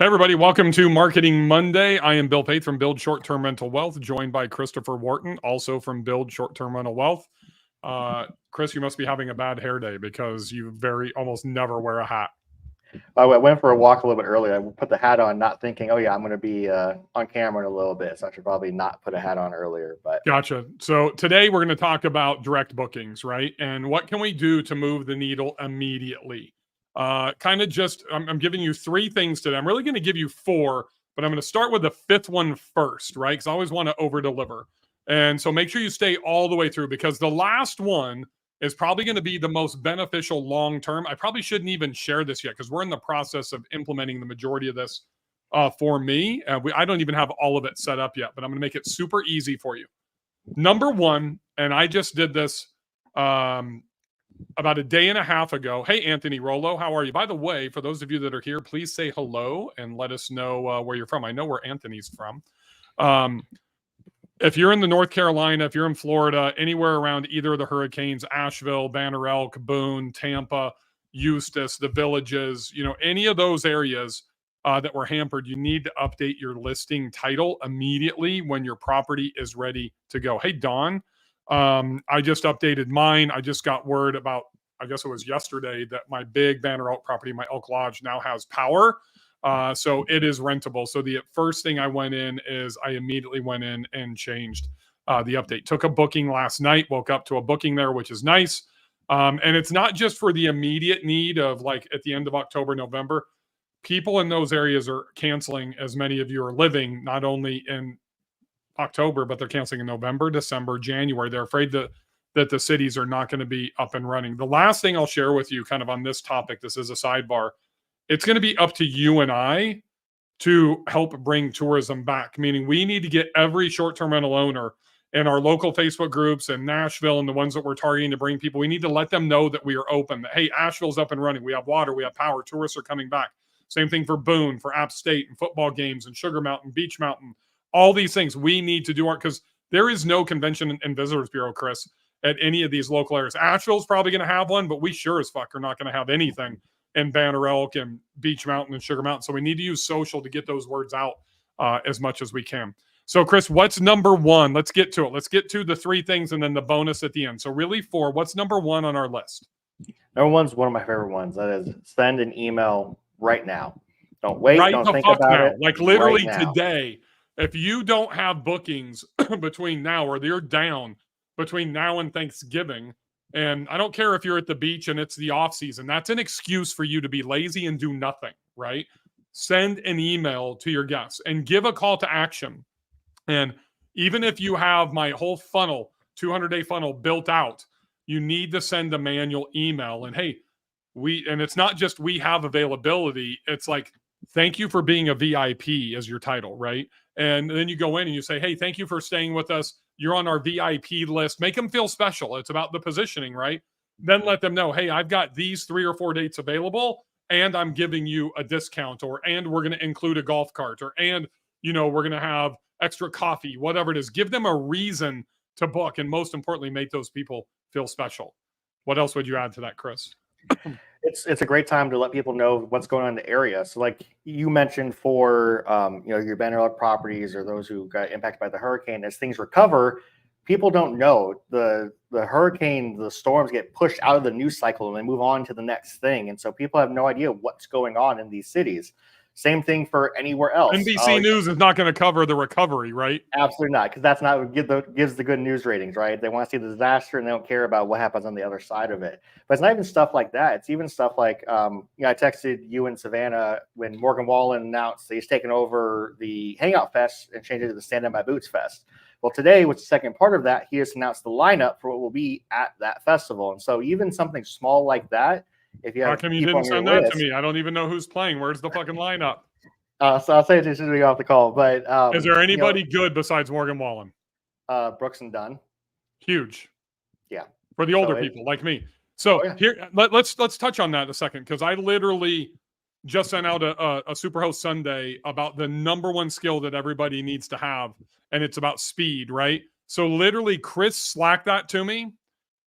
Hey, everybody. Welcome to Marketing Monday. I am Bill Pate from Build Short-Term Rental Wealth, joined by Christopher Wharton, also from Build Short-Term Rental Wealth. Chris, you must be having a bad hair day because you almost never wear a hat. I went for a walk a little bit earlier. I put the hat on, not thinking, oh, yeah, I'm going to be on camera in a little bit. So I should probably not put a hat on earlier. But Gotcha. So today we're going to talk about direct bookings, right? And what can we do to move the needle immediately? I'm giving you three things today. I'm really going to give you four, but I'm going to start with the fifth one first, right? Because I always want to over deliver. And so make sure you stay all the way through, because the last one is probably going to be the most beneficial long term. I probably shouldn't even share this yet because we're in the process of implementing the majority of this for me. I don't even have all of it set up yet, but I'm going to make it super easy for you. Number one, and I just did this about a day and a half ago. Hey, Anthony Rollo, how are you? By the way, for those of you that are here, please say hello and let us know where you're from. I know where Anthony's from. If you're in the North Carolina, if you're in Florida, anywhere around either of the hurricanes, Asheville, Banner Elk, Boone, Tampa, Eustis, the Villages, any of those areas that were hampered, you need to update your listing title immediately when your property is ready to go. Hey, Don, I just updated mine. I just got word about, I guess it was yesterday, that my big Banner Elk property, my Elk Lodge, now has power. So it is rentable. So the first thing I went in is I immediately went in and changed the update. Took a booking last night, woke up to a booking there, which is nice. And it's not just for the immediate need of like at the end of October, November. People in those areas are canceling, as many of you are living, not only in October, but they're canceling in November, December, January. They're afraid that the cities are not going to be up and running. The last thing I'll share with you kind of on this topic, this is a sidebar, it's going to be up to you and I to help bring tourism back, meaning we need to get every short-term rental owner in our local Facebook groups in Nashville and the ones that we're targeting to bring people, we need to let them know that we are open, that, hey, Asheville's up and running. We have water, we have power, tourists are coming back. Same thing for Boone, for App State and football games and Sugar Mountain, Beach Mountain, all these things we need to do because there is no convention and visitors bureau, Chris, at any of these local areas. Asheville's probably going to have one, but we sure as fuck are not going to have anything in Banner Elk and Beach Mountain and Sugar Mountain. So we need to use social to get those words out as much as we can. So, Chris, what's number one? Let's get to it. Let's get to the three things and then the bonus at the end. So really four. What's number one on our list? Number one's one of my favorite ones. That is send an email right now. Don't wait. Right don't the think fuck about now. it. Like literally right today, if you don't have bookings between now or they're down between now and Thanksgiving, and I don't care if you're at the beach and it's the off season, that's an excuse for you to be lazy and do nothing, right? Send an email to your guests and give a call to action. And even if you have my whole funnel, 200-day funnel built out, you need to send a manual email. And hey, and it's not just we have availability. It's like, thank you for being a VIP as your title, right? And then you go in and you say, hey, thank you for staying with us. You're on our VIP list. Make them feel special. It's about the positioning, right? Then let them know, hey, I've got these 3 or 4 dates available and I'm giving you a discount, and we're going to include a golf cart, and, we're going to have extra coffee, whatever it is. Give them a reason to book. And most importantly, make those people feel special. What else would you add to that, Chris? It's a great time to let people know what's going on in the area. So like you mentioned for, your Banner Elk properties or those who got impacted by the hurricane, as things recover, people don't know the hurricane, the storms get pushed out of the news cycle and they move on to the next thing. And so people have no idea what's going on in these cities. Same thing for anywhere else. NBC News is not going to cover the recovery, right? Absolutely not, because that's not what gives the good news ratings, right? They want to see the disaster and they don't care about what happens on the other side of it. But it's not even stuff like that. It's even stuff like, I texted you in Savannah when Morgan Wallen announced that he's taken over the Hangout Fest and changed it to the Stand Up My Boots Fest. Well, today, which is the second part of that, he has announced the lineup for what will be at that festival. And so even something small like that, if you have, how come you didn't send that to me? I don't even know who's playing. Where's the fucking lineup? So I'll say it as soon as we get off the call. But is there anybody good besides Morgan Wallen? Brooks and Dunn. Huge. Yeah. For the older people like me. So here, let's touch on that in a second, because I literally just sent out a Superhost Sunday about the number one skill that everybody needs to have, and it's about speed, right? So literally, Chris slacked that to me.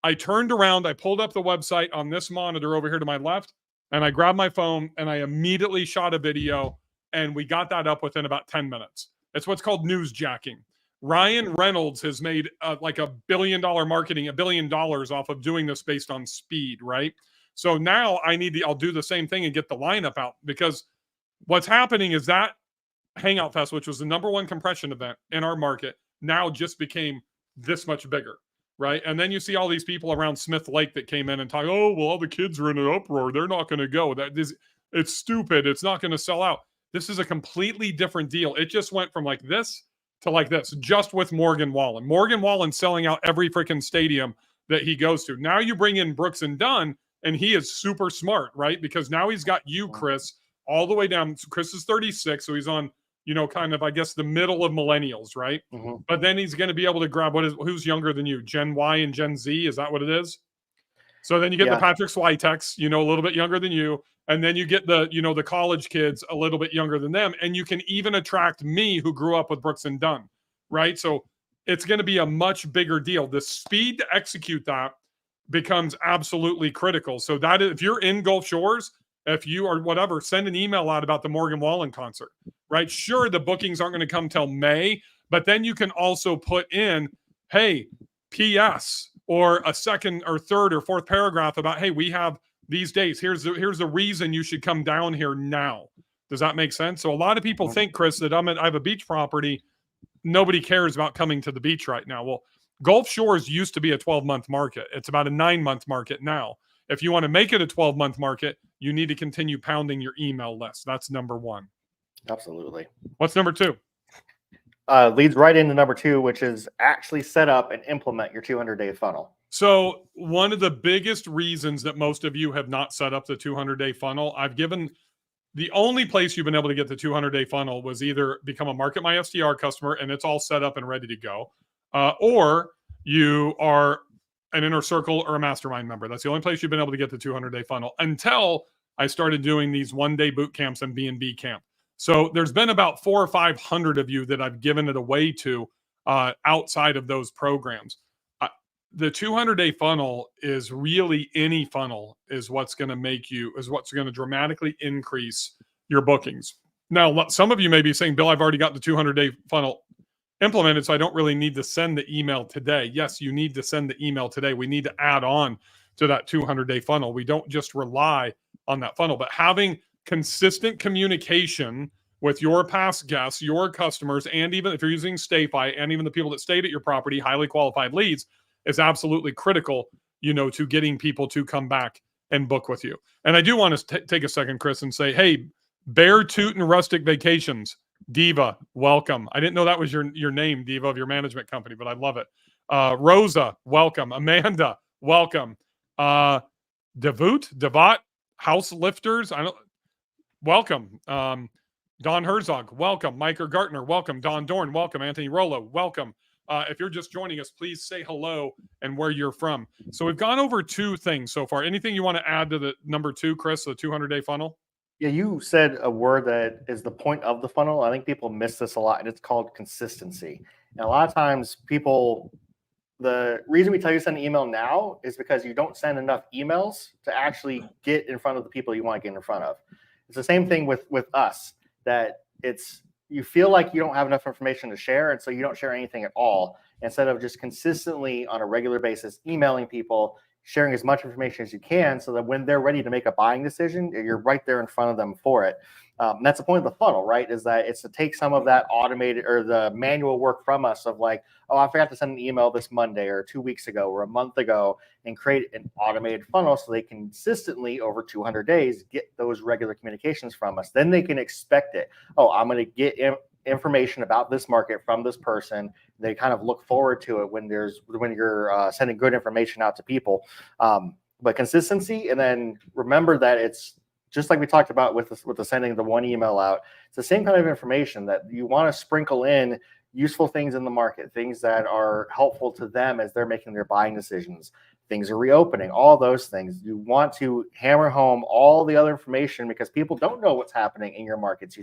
I turned around, I pulled up the website on this monitor over here to my left, and I grabbed my phone and I immediately shot a video and we got that up within about 10 minutes. It's what's called newsjacking. Ryan Reynolds has made like $1 billion marketing, $1 billion off of doing this based on speed, right? So now I'll do the same thing and get the lineup out, because what's happening is that Hangout Fest, which was the #1 compression event in our market, now just became this much bigger, right? And then you see all these people around Smith Lake that came in and talk, oh, well, all the kids are in an uproar. They're not going to go. It's stupid. It's not going to sell out. This is a completely different deal. It just went from like this to like this, just with Morgan Wallen. Morgan Wallen selling out every freaking stadium that he goes to. Now you bring in Brooks and Dunn, and he is super smart, right? Because now he's got you, Chris, all the way down. Chris is 36, so he's on, kind of, I guess, the middle of millennials, right? Mm-hmm. But then he's going to be able to grab who's younger than you? Gen Y and Gen Z? Is that what it is? So then you get the Patrick Switek's, a little bit younger than you. And then you get the, the college kids a little bit younger than them. And you can even attract me, who grew up with Brooks and Dunn, right? So it's going to be a much bigger deal. The speed to execute that becomes absolutely critical. So that if you're in Gulf Shores, if you are whatever, send an email out about the Morgan Wallen concert, right? Sure, the bookings aren't going to come till May, but then you can also put in, hey, P.S., or a second or third or fourth paragraph about, hey, we have these dates. Here's the reason you should come down here now. Does that make sense? So a lot of people think, Chris, that I have a beach property. Nobody cares about coming to the beach right now. Well, Gulf Shores used to be a 12-month market. It's about a 9-month market now. If you want to make it a 12-month market, you need to continue pounding your email list. That's #1. Absolutely. What's #2? Leads right into #2, which is actually set up and implement your 200-day funnel. So one of the biggest reasons that most of you have not set up the 200-day funnel, I've given the only place you've been able to get the 200-day funnel was either become a Market My SDR customer and it's all set up and ready to go, or you are an Inner Circle or a Mastermind member. That's the only place you've been able to get the 200-day funnel until I started doing these one-day boot camps and B&B camp. So there's been about 400 or 500 of you that I've given it away to outside of those programs. The 200-day funnel is really any funnel is what's going to dramatically increase your bookings. Now, some of you may be saying, Bill, I've already got the 200-day funnel implemented, so I don't really need to send the email today. Yes, you need to send the email today. We need to add on to that 200-day funnel. We don't just rely on that funnel, but having consistent communication with your past guests, your customers, and even if you're using StayFi, and even the people that stayed at your property, highly qualified leads, is absolutely critical, to getting people to come back and book with you. And I do want to take a second, Chris, and say, hey, Bear Toot and Rustic Vacations, Diva, welcome. I didn't know that was your name, Diva, of your management company, but I love it. Rosa, welcome. Amanda, welcome. Devot, House Lifters, welcome. Don Herzog, welcome. Micah Gartner, welcome. Don Dorn, welcome. Anthony Rollo, welcome. If you're just joining us, please say hello and where you're from. So we've gone over 2 things so far. Anything you want to add to the #2, Chris, the 200-day funnel? Yeah, you said a word that is the point of the funnel. I think people miss this a lot, and it's called consistency. And a lot of times the reason we tell you to send an email now is because you don't send enough emails to actually get in front of the people you want to get in front of. It's the same thing with us, that you feel like you don't have enough information to share, and so you don't share anything at all, instead of just consistently on a regular basis emailing people, sharing as much information as you can, so that when they're ready to make a buying decision, you're right there in front of them for it. And that's the point of the funnel, right? Is that it's to take some of that automated or the manual work from us of like, oh, I forgot to send an email this Monday or 2 weeks ago or a month ago, and create an automated funnel so they can consistently over 200 days get those regular communications from us. Then they can expect it. Oh, I'm going to get information about this market from this person. They kind of look forward to it when you're sending good information out to people. But consistency, and then remember that it's just like we talked about with the sending the one email out. It's the same kind of information that you want to sprinkle in useful things in the market, things that are helpful to them as they're making their buying decisions. Things are reopening, all those things. You want to hammer home all the other information because people don't know what's happening in your markets.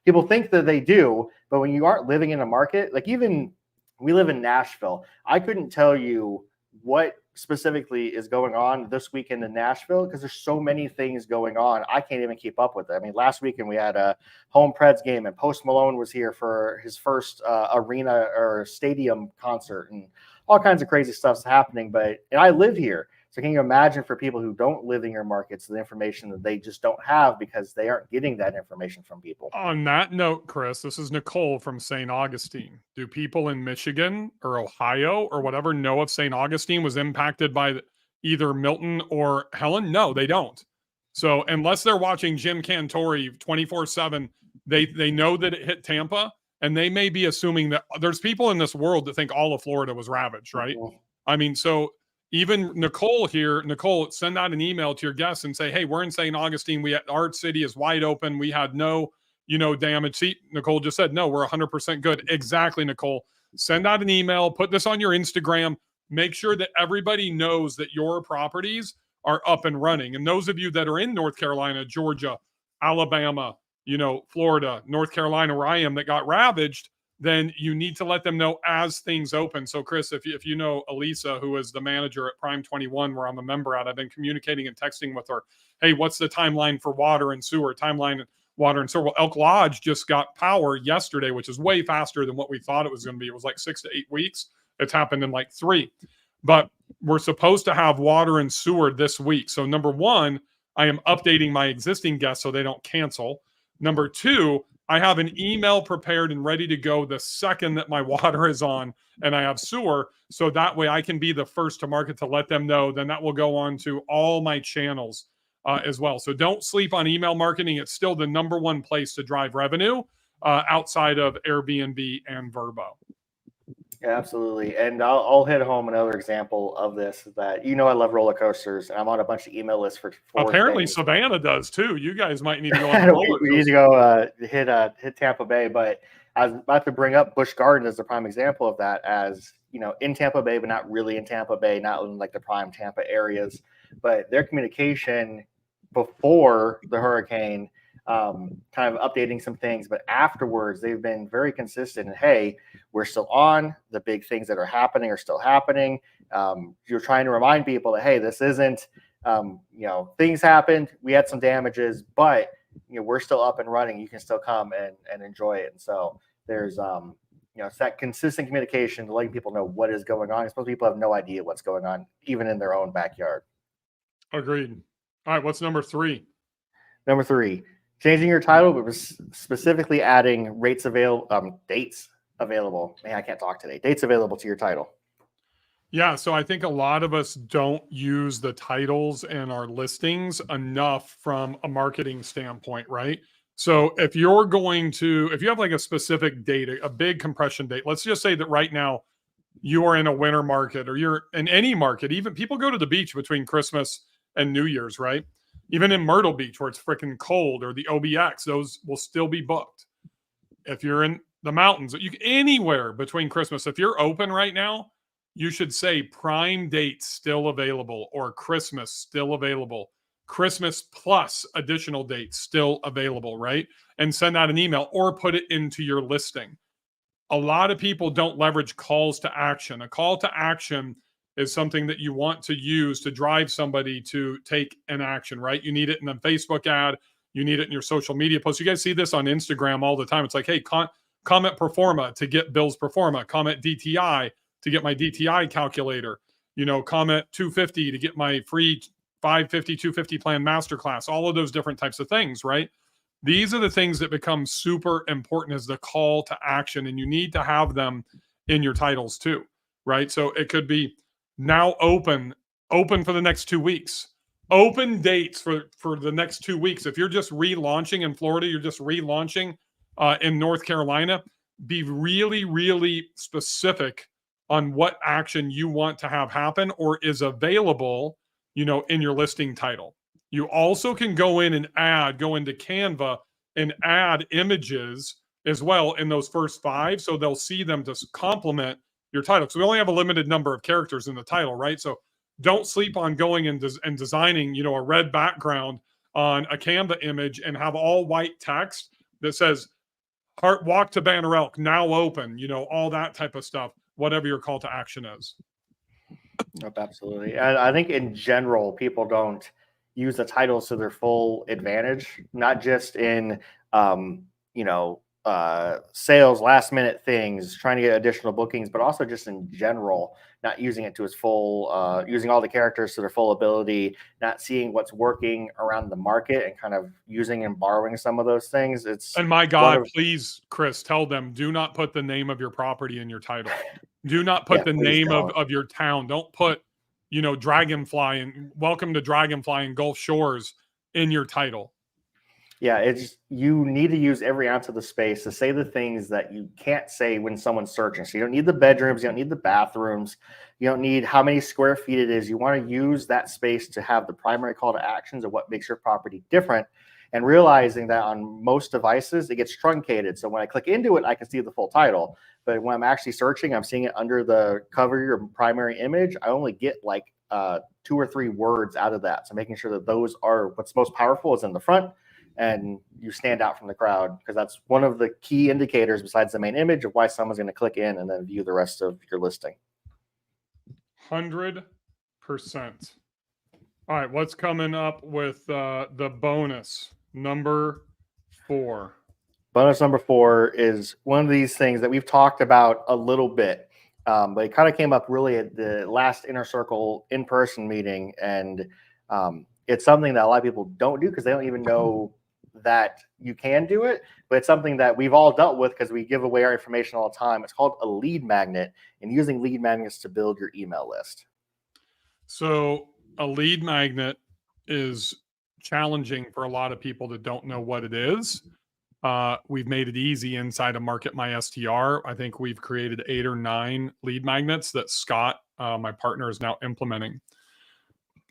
People think that they do, but when you aren't living in a market, like even we live in Nashville, I couldn't tell you what specifically is going on this weekend in Nashville, because there's so many things going on. I can't even keep up with it. I mean, last weekend we had a home Preds game, and Post Malone was here for his first arena or stadium concert, and all kinds of crazy stuff's happening. And I live here. So can you imagine for people who don't live in your markets, the information that they just don't have because they aren't getting that information from people? On that note, Chris, this is Nicole from St. Augustine. Do people in Michigan or Ohio or whatever know if St. Augustine was impacted by either Milton or Helen? No, they don't. So unless they're watching Jim Cantori 24/7, they know that it hit Tampa, and they may be assuming that there's people in this world that think all of Florida was ravaged, right? I mean, so even Nicole here, Nicole, send out an email to your guests and say, hey, we're in St. Augustine. Our city is wide open. We had no damage. See, Nicole just said, no, we're 100% good. Exactly, Nicole. Send out an email, put this on your Instagram, make sure that everybody knows that your properties are up and running. And those of you that are in North Carolina, Georgia, Alabama, Florida, North Carolina, where I am, that got ravaged, then you need to let them know as things open. So Chris, if you know Elisa, who is the manager at Prime 21, where I'm a member at, I've been communicating and texting with her. Hey, what's the timeline for water and sewer? Water and sewer. Well, Elk Lodge just got power yesterday, which is way faster than what we thought it was going to be. It was like 6 to 8 weeks. It's happened in like 3. But we're supposed to have water and sewer this week. So number one, I am updating my existing guests so they don't cancel. Number two, I have an email prepared and ready to go the second that my water is on and I have sewer. So that way I can be the first to market to let them know. Then that will go on to all my channels as well. So don't sleep on email marketing. It's still the number one place to drive revenue outside of Airbnb and Vrbo. Yeah, absolutely. And I'll hit home another example of this, that I love roller coasters, and I'm on a bunch of email lists for apparently things. Savannah does too. You guys might need to go on a roller coaster. We need to go hit Tampa Bay. But I was about to bring up Busch Garden as the prime example of that, as in Tampa Bay, but not really in Tampa Bay, not in like the prime Tampa areas. But their communication before the hurricane, kind of updating some things, but afterwards they've been very consistent. And hey, we're still on. The big things that are happening are still happening. You're trying to remind people that, hey, this isn't, things happened. We had some damages, but we're still up and running. You can still come and enjoy it. And so there's it's that consistent communication, letting people know what is going on. Most people have no idea what's going on, even in their own backyard. Agreed. All right, what's number 3? Number 3. Changing your title, but specifically adding dates available. Man, I can't talk today. Dates available to your title. Yeah, so I think a lot of us don't use the titles and our listings enough from a marketing standpoint, right? So if you have like a specific date, a big compression date, let's just say that right now you are in a winter market, or you're in any market. Even people go to the beach between Christmas and New Year's, right? Even in Myrtle Beach, where it's freaking cold, or the OBX, those will still be booked. If you're in the mountains, anywhere between Christmas, if you're open right now, you should say prime date still available, or Christmas still available, Christmas plus additional dates still available, right? And send out an email or put it into your listing. A lot of people don't leverage calls to action. A call to action is something that you want to use to drive somebody to take an action, right? You need it in a Facebook ad. You need it in your social media posts. You guys see this on Instagram all the time. It's like, hey, comment Performa to get Bill's Performa. Comment DTI to get my DTI calculator. Comment 250 to get my free 550, 250 plan masterclass. All of those different types of things, right? These are the things that become super important as the call to action, and you need to have them in your titles too, right? So it could be now open for the next 2 weeks, open dates for the next 2 weeks. If you're just relaunching in Florida, you're just relaunching in North Carolina, be really, really specific on what action you want to have happen or is available, in your listing title. You also can go into Canva and add images as well in those first 5. So they'll see them to complement your title. So we only have a limited number of characters in the title, right? So don't sleep on going and designing, a red background on a Canva image and have all white text that says, walk to Banner Elk, now open, all that type of stuff, whatever your call to action is. Yep, absolutely. And I think in general, people don't use the titles to their full advantage, not just in, um, sales, last minute things, trying to get additional bookings, but also just in general, not using it to its full, using all the characters to their full ability, not seeing what's working around the market and kind of using and borrowing some of those things. It's And my one God, of, please, Chris, tell them, do not put the name of your property in your title. Do not put yeah, the please name don't. of your town. Don't put, Dragonfly and welcome to Dragonfly and Gulf Shores in your title. Yeah, it's you need to use every ounce of the space to say the things that you can't say when someone's searching. So you don't need the bedrooms, you don't need the bathrooms, you don't need how many square feet it is. You want to use that space to have the primary call to actions of what makes your property different. And realizing that on most devices, it gets truncated. So when I click into it, I can see the full title. But when I'm actually searching, I'm seeing it under the cover of your primary image. I only get like 2 or 3 words out of that. So making sure that those are what's most powerful is in the front and you stand out from the crowd, because that's one of the key indicators besides the main image of why someone's going to click in and then view the rest of your listing. 100%. All right, what's coming up with the bonus number 4? Bonus number 4 is one of these things that we've talked about a little bit, but it kind of came up really at the last Inner Circle in-person meeting, and it's something that a lot of people don't do because they don't even know that you can do it, but it's something that we've all dealt with because we give away our information all the time. It's called a lead magnet, and using lead magnets to build your email list. So a lead magnet is challenging for a lot of people that don't know what it is. We've made it easy inside of Market My STR. I think we've created 8 or 9 lead magnets that Scott, my partner, is now implementing.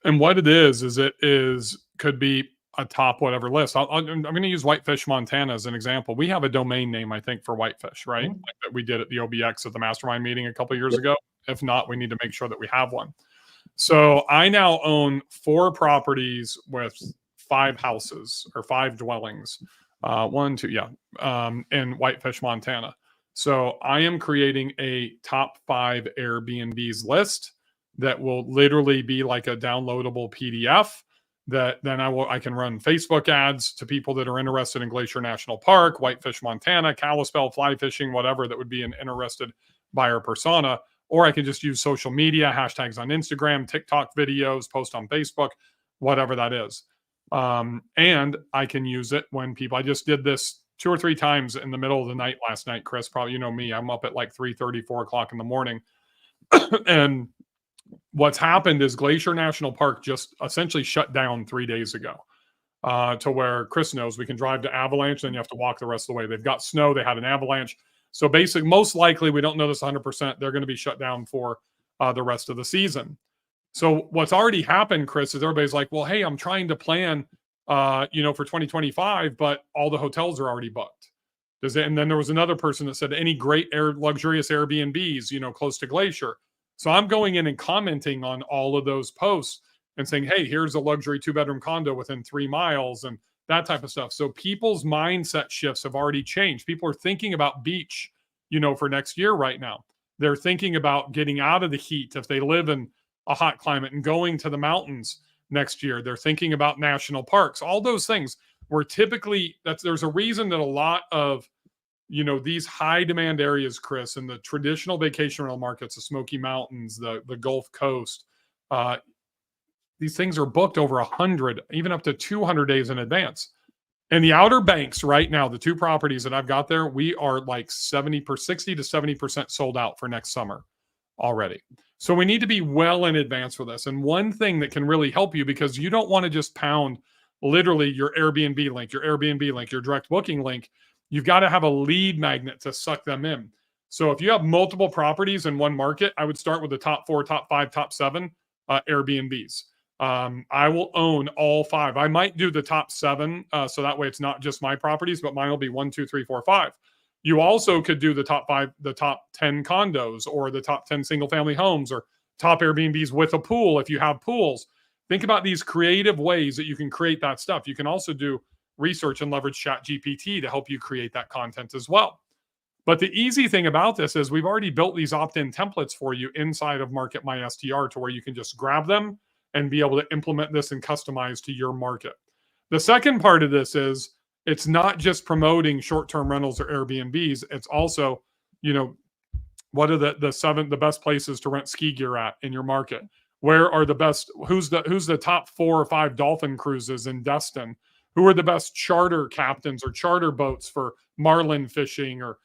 And what it is could be a top whatever list. I'm going to use Whitefish, Montana as an example. We have a domain name, I think, for Whitefish, right? Mm-hmm. Like that we did at the OBX at the mastermind meeting a couple of years ago. If not, we need to make sure that we have one. So I now own 4 properties with 5 houses or 5 dwellings. 1, 2, in Whitefish, Montana. So I am creating a top 5 Airbnbs list that will literally be like a downloadable PDF that then I can run Facebook ads to people that are interested in Glacier National Park, Whitefish, Montana, Kalispell, fly fishing, whatever that would be an interested buyer persona. Or I can just use social media, hashtags on Instagram, TikTok videos, post on Facebook, whatever that is. And I can use it when I just did this 2 or 3 times in the middle of the night last night, Chris. Probably, you know me, I'm up at like 3:30, 4 o'clock in the morning. And what's happened is Glacier National Park just essentially shut down 3 days ago, to where Chris knows we can drive to Avalanche, then you have to walk the rest of the way. They've got snow, they had an avalanche. So basically, most likely, we don't know this 100%, they're going to be shut down for the rest of the season. So what's already happened, Chris, is everybody's like, well, hey, I'm trying to plan, for 2025, but all the hotels are already booked. And then there was another person that said, any great luxurious Airbnbs, close to Glacier. So I'm going in and commenting on all of those posts and saying, hey, here's a luxury 2-bedroom condo within 3 miles and that type of stuff. So people's mindset shifts have already changed. People are thinking about beach, for next year right now. They're thinking about getting out of the heat if they live in a hot climate and going to the mountains next year. They're thinking about national parks, all those things where typically there's a reason that a lot of, these high demand areas, Chris, and the traditional vacation rental markets, the Smoky Mountains, the Gulf Coast, these things are booked over 100, even up to 200 days in advance. And the Outer Banks right now, the 2 properties that I've got there, we are like 60 to 70% sold out for next summer already. So we need to be well in advance for this. And one thing that can really help you, because you don't want to just pound literally your Airbnb link, your direct booking link, you've got to have a lead magnet to suck them in. So if you have multiple properties in one market, I would start with the top 4, top 5, top 7 Airbnbs. I will own all 5. I might do the top 7, so that way it's not just my properties, but mine will be 1, 2, 3, 4, 5. You also could do the top 5, the top 10 condos, or the top 10 single family homes, or top Airbnbs with a pool if you have pools. Think about these creative ways that you can create that stuff. You can also do research and leverage ChatGPT to help you create that content as well. But the easy thing about this is we've already built these opt-in templates for you inside of Market My STR to where you can just grab them and be able to implement this and customize to your market. The second part of this is it's not just promoting short-term rentals or Airbnbs. It's also, what are the best places to rent ski gear at in your market? Where are the best? Who's the top 4 or 5 dolphin cruises in Destin? Who are the best charter captains or charter boats for marlin fishing or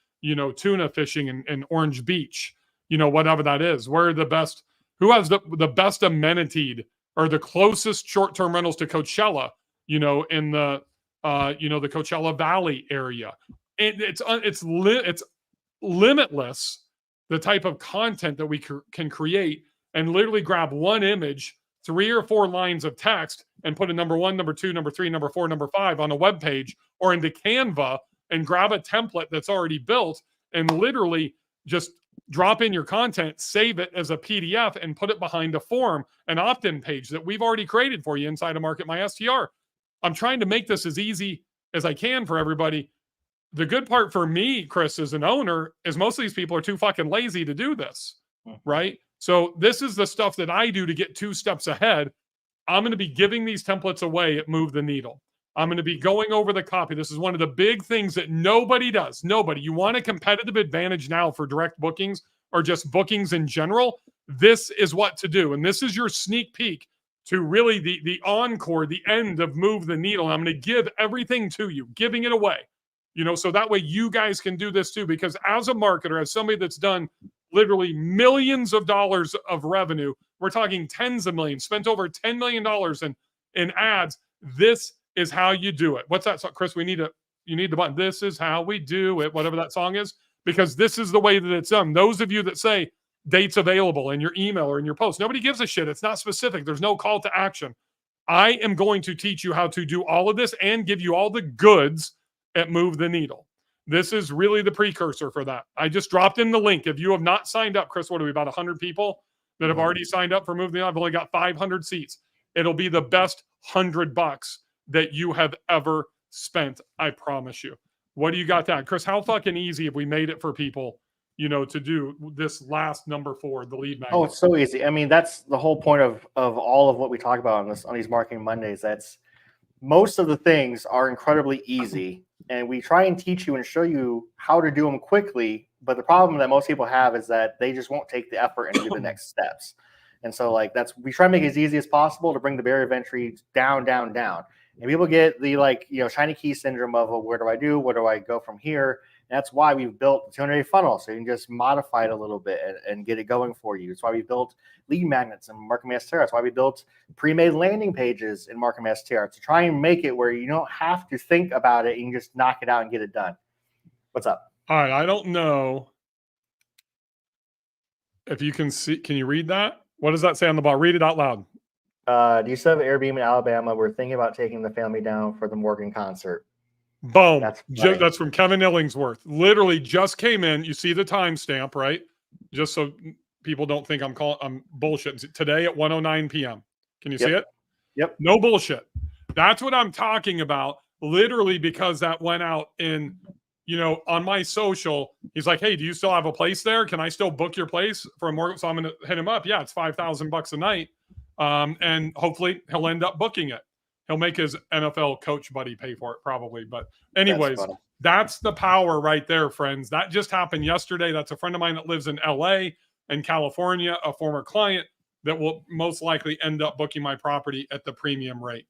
tuna fishing in Orange Beach? Whatever that is. Where are the best? Who has the best amenitied or the closest short-term rentals to Coachella? In the the Coachella Valley area. It's limitless the type of content that we can create, and literally grab one image, 3 or 4 lines of text, and put a number 1, number 2, number 3, number 4, number 5 on a web page or into Canva, and grab a template that's already built and literally just drop in your content, save it as a PDF, and put it behind a form, an opt-in page that we've already created for you inside of Market My STR. I'm trying to make this as easy as I can for everybody. The good part for me, Chris, as an owner, is most of these people are too fucking lazy to do this, right? So this is the stuff that I do to get 2 steps ahead. I'm going to be giving these templates away at Move the Needle. I'm going to be going over the copy. This is one of the big things that nobody does. Nobody. You want a competitive advantage now for direct bookings or just bookings in general? This is what to do. And this is your sneak peek to really the encore, the end of Move the Needle. And I'm going to give everything to you, giving it away, so that way you guys can do this too. Because as a marketer, as somebody that's done literally millions of dollars of revenue, we're talking tens of millions, spent over $10 million in ads. This is how you do it. What's that song? Chris, you need the button. This is how we do it, whatever that song is, because this is the way that it's done. Those of you that say dates available in your email or in your post, nobody gives a shit. It's not specific. There's no call to action. I am going to teach you how to do all of this and give you all the goods at Move the Needle. This is really the precursor for that. I just dropped in the link. If you have not signed up, Chris, what are we, about 100 people that have already signed up for Move the Needle? I've only got 500 seats. It'll be the best $100 that you have ever spent. I promise you. What do you got that? Chris, how fucking easy have we made it for people, to do this last number 4, the lead magnet? Oh, it's so easy. I mean, that's the whole point of all of what we talk about on these Marketing Mondays. That's most of the things are incredibly easy, and we try and teach you and show you how to do them quickly. But the problem that most people have is that they just won't take the effort and do the next steps. And so we try to make it as easy as possible to bring the barrier of entry down, down, down. And people get the shiny key syndrome of, well, where do I do? Where do I go from here? And that's why we've built the 200-day funnel, so you can just modify it a little bit and get it going for you. That's why we built lead magnets in Market My STR. That's why we built pre-made landing pages in Market My STR to try and make it where you don't have to think about it. You can just knock it out and get it done. What's up? All right. I don't know if you can see. Can you read that? What does that say on the bottom? Read it out loud. Do you still have Airbnb in Alabama? We're thinking about taking the family down for the Morgan concert. Boom. That's from Kevin Illingsworth. Literally just came in. You see the timestamp, right? Just so people don't think I'm bullshitting. Today at 1:09 p.m. Can you see it? Yep. No bullshit. That's what I'm talking about. Literally, because that went out in, on my social. He's like, hey, do you still have a place there? Can I still book your place for a mortgage? So I'm going to hit him up. Yeah, it's $5,000 a night. And hopefully he'll end up booking it. He'll make his NFL coach buddy pay for it probably. But anyways, that's the power right there, friends. That just happened yesterday. That's a friend of mine that lives in LA and California, a former client that will most likely end up booking my property at the premium rate.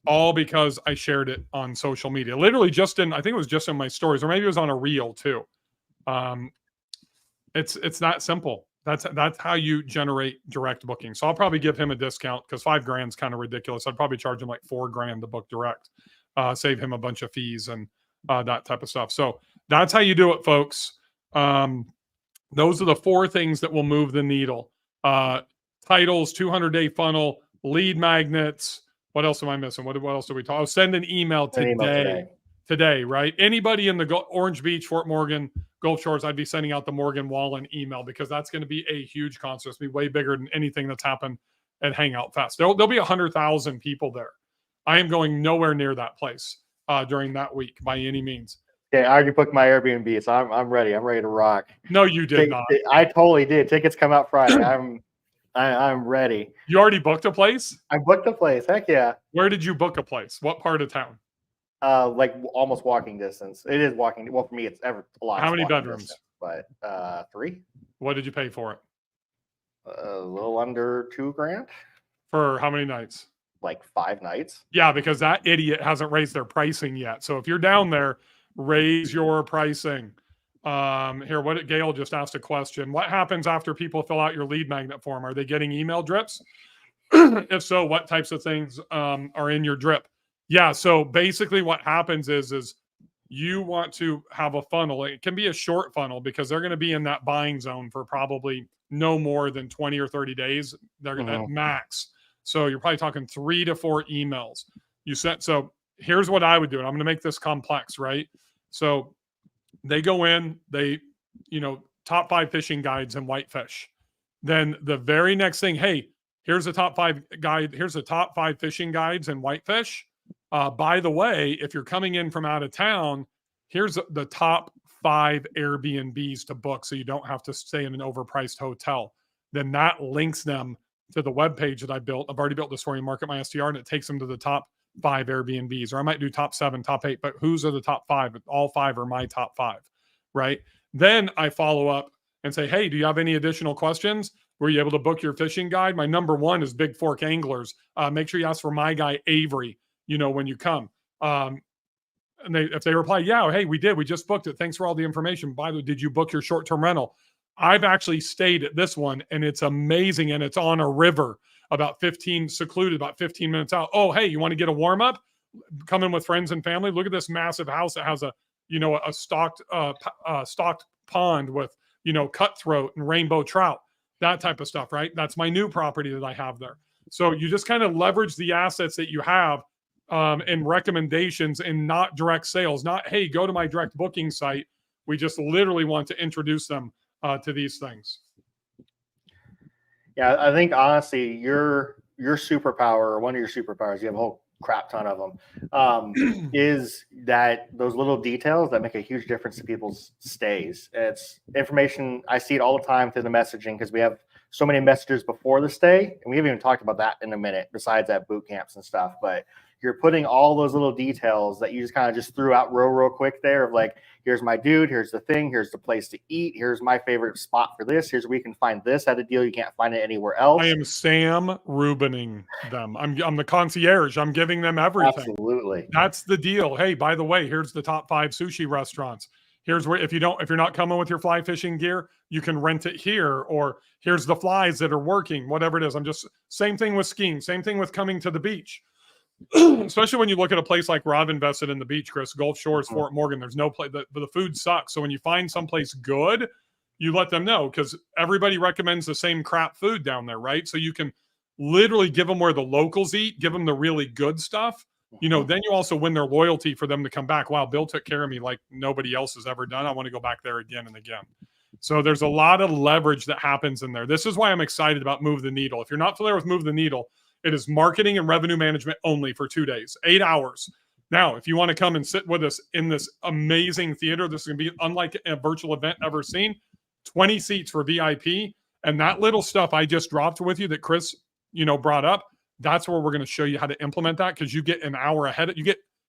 All because I shared it on social media. Literally I think it was just in my stories, or maybe it was on a reel too. It's that simple. That's how you generate direct booking. So I'll probably give him a discount because $5,000 is kind of ridiculous. I'd probably charge him like $4,000 to book direct, save him a bunch of fees and that type of stuff. So that's how you do it, folks. Those are the 4 things that will move the needle. Titles, 200-day funnel, lead magnets. What else am I missing? What else do we talk? Send an email today, right? Anybody in the Orange Beach, Fort Morgan, Gulf Shores, I'd be sending out the Morgan Wallen email because that's going to be a huge concert. It's going to be way bigger than anything that's happened at Hangout Fest. There'll be 100,000 people there. I am going nowhere near that place during that week by any means. Okay, I already booked my Airbnb, so I'm ready. I'm ready to rock. No, you did not. I totally did. Tickets come out Friday. I'm ready. You already booked a place? I booked a place. Heck yeah. Where did you book a place? What part of town? Like almost walking distance. It is walking. Well, for me, it's ever a lot. How many bedrooms? Distance, but 3. What did you pay for it? A little under $2,000 For how many nights? Like 5 nights. Yeah, because that idiot hasn't raised their pricing yet. So if you're down there, raise your pricing. Here, what Gail just asked a question. What happens after people fill out your lead magnet form? Are they getting email drips? If so, what types of things are in your drip? Yeah, so basically what happens is you want to have a funnel. It can be a short funnel because they're going to be in that buying zone for probably no more than 20 or 30 days. They're going to max. So you're probably talking 3 to 4 emails. So here's what I would do. And I'm going to make this complex, right? So they go in, top 5 fishing guides and whitefish. Then the very next thing, hey, here's the top 5 guide. Here's the top 5 fishing guides and whitefish. By the way, if you're coming in from out of town, here's the top 5 Airbnbs to book so you don't have to stay in an overpriced hotel. Then that links them to the webpage that I built. I've already built this for you, Market My STR, and it takes them to the top 5 Airbnbs, or I might do top 7, top 8, but whose are the top 5? All 5 are my top 5, right? Then I follow up and say, hey, do you have any additional questions? Were you able to book your fishing guide? My number 1 is Big Fork Anglers. Make sure you ask for my guy, Avery, when you come. And if they reply, yeah, hey, we did. We just booked it. Thanks for all the information. By the way, did you book your short-term rental? I've actually stayed at this one, and it's amazing, and it's on a river secluded about 15 minutes out. Oh, hey, you want to get a warm-up? Come in with friends and family. Look at this massive house that has a stocked pond with, cutthroat and rainbow trout, that type of stuff, right? That's my new property that I have there. So you just kind of leverage the assets that you have and recommendations, and not direct sales. Not, hey, go to my direct booking site. We just literally want to introduce them to these things. Yeah, I think honestly, your superpower, or one of your superpowers, you have a whole crap ton of them, is that those little details that make a huge difference to people's stays. It's information. I see it all the time through the messaging because we have so many messages before the stay, and we haven't even talked about that in a minute, besides at boot camps and stuff. But you're putting all those little details that you just kind of just threw out real quick there of like, here's my dude, here's the thing, here's the place to eat, here's my favorite spot for this, here's where you can find this at a deal you can't find it anywhere else. I am Sam Rubining them. I'm the concierge. I'm giving them everything. Absolutely. That's the deal. Hey, by the way, here's the top 5 sushi restaurants. Here's where, if you're not coming with your fly fishing gear, you can rent it here, or here's the flies that are working, whatever it is. Same thing with skiing, same thing with coming to the beach. Especially when you look at a place like Rob invested in the beach, Chris, Gulf Shores, Fort Morgan, there's no place, the food sucks. So when you find someplace good, you let them know, because everybody recommends the same crap food down there, right? So you can literally give them where the locals eat, give them the really good stuff. Then you also win their loyalty for them to come back. Wow, Bill took care of me like nobody else has ever done. I want to go back there again and again. So there's a lot of leverage that happens in there. This is why I'm excited about Move the Needle. If you're not familiar with Move the Needle, it is marketing and revenue management only for 2 days, 8 hours. Now, if you want to come and sit with us in this amazing theater, this is going to be unlike a virtual event ever seen. 20 seats for VIP. And that little stuff I just dropped with you that Chris, brought up, that's where we're going to show you how to implement that, because you get an hour ahead.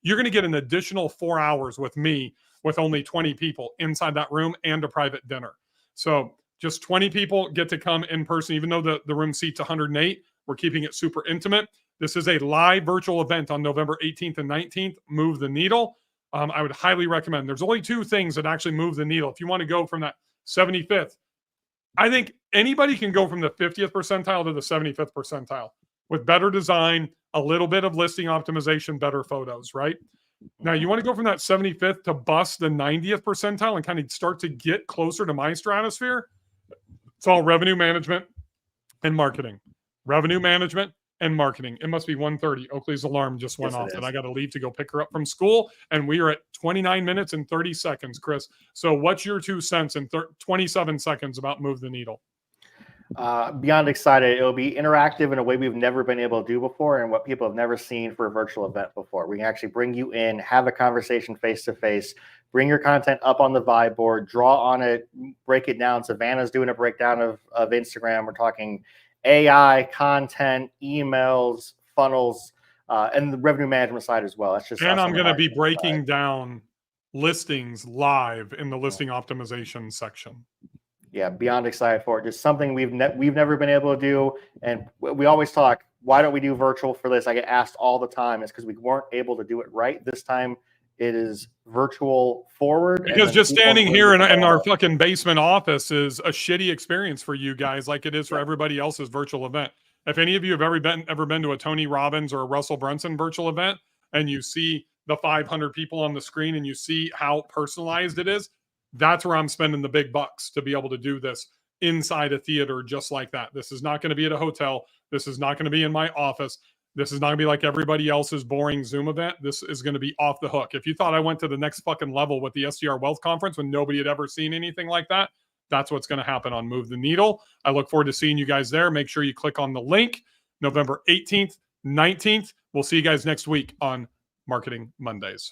You're going to get an additional 4 hours with me with only 20 people inside that room and a private dinner. So just 20 people get to come in person, even though the room seats 108. We're keeping it super intimate. This is a live virtual event on November 18th and 19th. Move the needle. I would highly recommend. There's only 2 things that actually move the needle. If you want to go from that 75th, I think anybody can go from the 50th percentile to the 75th percentile with better design, a little bit of listing optimization, better photos, right? Now, you want to go from that 75th to bust the 90th percentile and kind of start to get closer to my stratosphere. It's all revenue management and marketing. Revenue management and marketing. It must be 1:30. Oakley's alarm just went off, and I got to leave to go pick her up from school. And we are at 29 minutes and 30 seconds, Chris. So what's your 2 cents in 27 seconds about Move the Needle? Beyond excited. It'll be interactive in a way we've never been able to do before, and what people have never seen for a virtual event before. We can actually bring you in, have a conversation face to face, bring your content up on the vibe board, draw on it, break it down. Savannah's doing a breakdown of Instagram. We're talking AI, content, emails, funnels, and the revenue management side as well. That's just And us I'm on the going to be marketing breaking side. down listings live in the listing optimization section. Yeah, beyond excited for it. Just something we've never been able to do. And we always talk, why don't we do virtual for this? I get asked all the time. It's because we weren't able to do it right. This time it is virtual forward. Because just standing here in our fucking basement office is a shitty experience for you guys, like it is for everybody else's virtual event. If any of you have ever been to a Tony Robbins or a Russell Brunson virtual event, and you see the 500 people on the screen and you see how personalized it is, that's where I'm spending the big bucks to be able to do this inside a theater just like that. This is not going to be at a hotel. This is not going to be in my office. This is not going to be like everybody else's boring Zoom event. This is going to be off the hook. If you thought I went to the next fucking level with the SDR Wealth Conference when nobody had ever seen anything like that, that's what's going to happen on Move the Needle. I look forward to seeing you guys there. Make sure you click on the link. November 18th, 19th. We'll see you guys next week on Marketing Mondays.